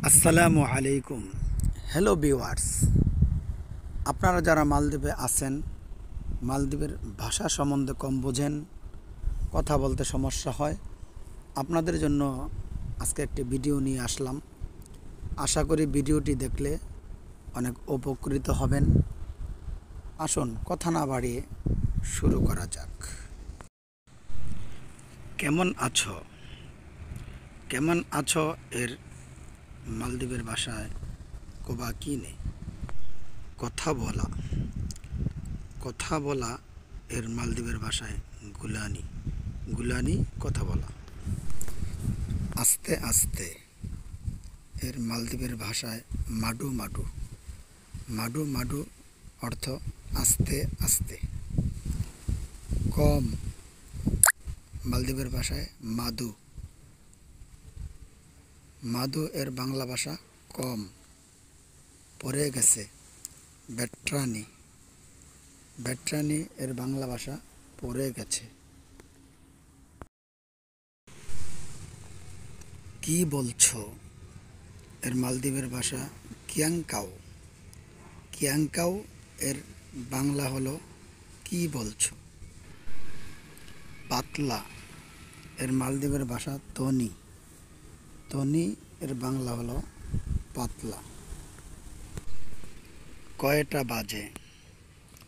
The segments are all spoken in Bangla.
আসসালামু আলাইকুম। হ্যালো ভিউয়ার্স, আপনারা যারা মালদ্বীপে আছেন, মালদ্বীপের ভাষা সম্বন্ধে কম বোঝেন, কথা বলতে সমস্যা হয়, আপনাদের জন্য আজকে একটি ভিডিও নিয়ে আসলাম। আশা করি ভিডিওটি দেখলে অনেক উপকৃত হবেন। আসুন কথা না বাড়িয়ে শুরু করা যাক। কেমন আছো? কেমন আছো এর মালদ্বীপের ভাষায় কোবা কিনে কথা বলা। কথা বলা এর মালদ্বীপের ভাষায় গুলানি। গুলানি কথা বলা। আস্তে আস্তে এর মালদ্বীপের ভাষায় মাডু মাডু। মাডু মাডু অর্থ আস্তে আস্তে। কম মালদ্বীপের ভাষায় মাদু। মাদু এর বাংলা ভাষা কম। পড়ে গেছে বেট্রানি। বেট্রানি এর বাংলা ভাষা পড়ে গেছে। কি বলছো এর মালদ্বীপের ভাষা কিয়াংকাও। কিয়াংকাও এর বাংলা হলো কি বলছো। পাতলা এর মালদ্বীপের ভাষা তনি। তনি এর বাংলা হলো পাতলা। কয়টা বাজে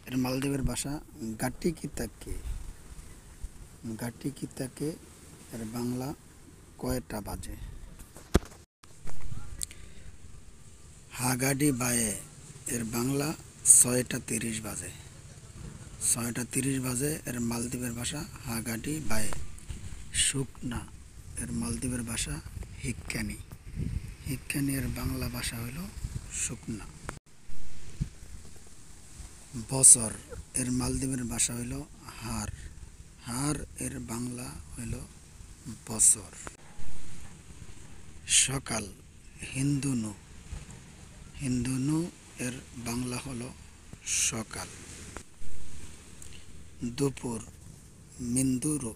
এর মালদ্বীপের ভাষা গাটি কিতাকে। গাটি কিতাকে এর বাংলা কয়টা বাজে। হাগাডি বায়ে এর বাংলা 6:30 বাজে। 6:30 বাজে এর মালদ্বীপের ভাষা হাগাডি বায়ে। শুকনা এর মালদ্বীপের ভাষা হিক্কানি। হিক্কানি এর বাংলা ভাষা হলো শুকনা। বছর এর মালদ্বীপের ভাষা হইল হার। হার এর বাংলা হইল বছর। সকাল হিন্দুনু। হিন্দুনু এর বাংলা হলো সকাল। দুপুর মিন্দুরু।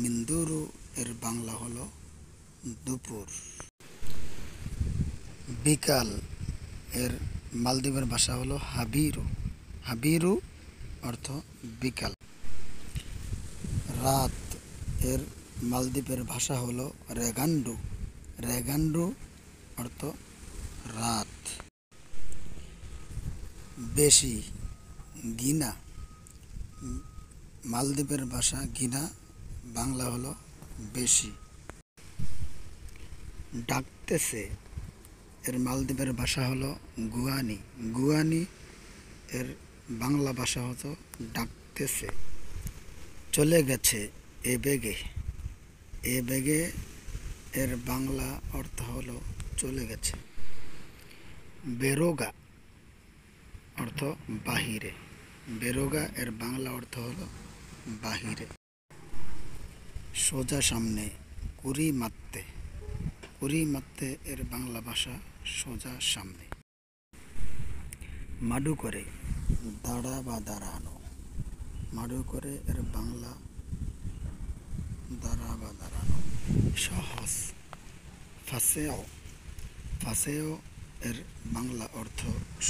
মিন্দুরু এর বাংলা হলো দুপুর। বিকাল এর মালদ্বীপের ভাষা হলো হাবিরু। হাবিরু অর্থ বিকাল। রাত এর মালদ্বীপের ভাষা হলো রেগান্ডু। রেগান্ডু অর্থ রাত। বেশি গিনা। মালদ্বীপের ভাষা গিনা, বাংলা হলো বেশি। ডাকতেছে এর মালদ্বীপের ভাষা হলো গুয়ানি। গুয়ানি এর বাংলা ভাষা হতো ডাকতেছে। চলে গেছে এ বেগে। এ বেগে এর বাংলা অর্থ হলো চলে গেছে। বেরোগা অর্থ বাহিরে। বেরোগা এর বাংলা অর্থ হলো বাহিরে। সোজা সামনে কুড়ি মারতে। কুড়ি মারতে এর বাংলা ভাষা সোজা সামনে। মাডু করে দাঁড়া বা দাঁড়ানো। মাডু করে এর বাংলা দাঁড়া বা দাঁড়ানো। সহজ ফাসেও। ফাসেও এর বাংলা অর্থ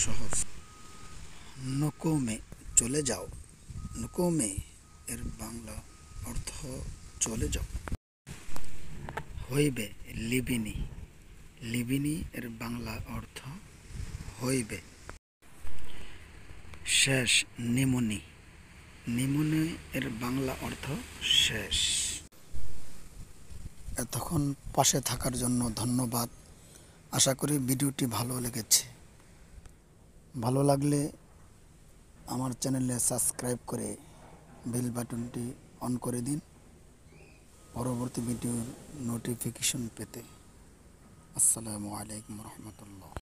সহজ। নকমে চলে যাও। নকমে এর বাংলা অর্থ চলে যাও। হইবে লিবিনি। লিবিনি এর বাংলা অর্থ হইবে। শেষ নিমুনি। নিমুনি এর বাংলা অর্থ শেষ। এতক্ষণ পাশে থাকার জন্য ধন্যবাদ। আশা করি ভিডিওটি ভালো লেগেছে। ভালো লাগলে আমার চ্যানেলে সাবস্ক্রাইব করে বেল বাটনটি অন করে দিন পরবর্তী ভিডিওর নোটিফিকেশন পেতে। আসসালামু আলাইকুম রহমতুল্লাহ।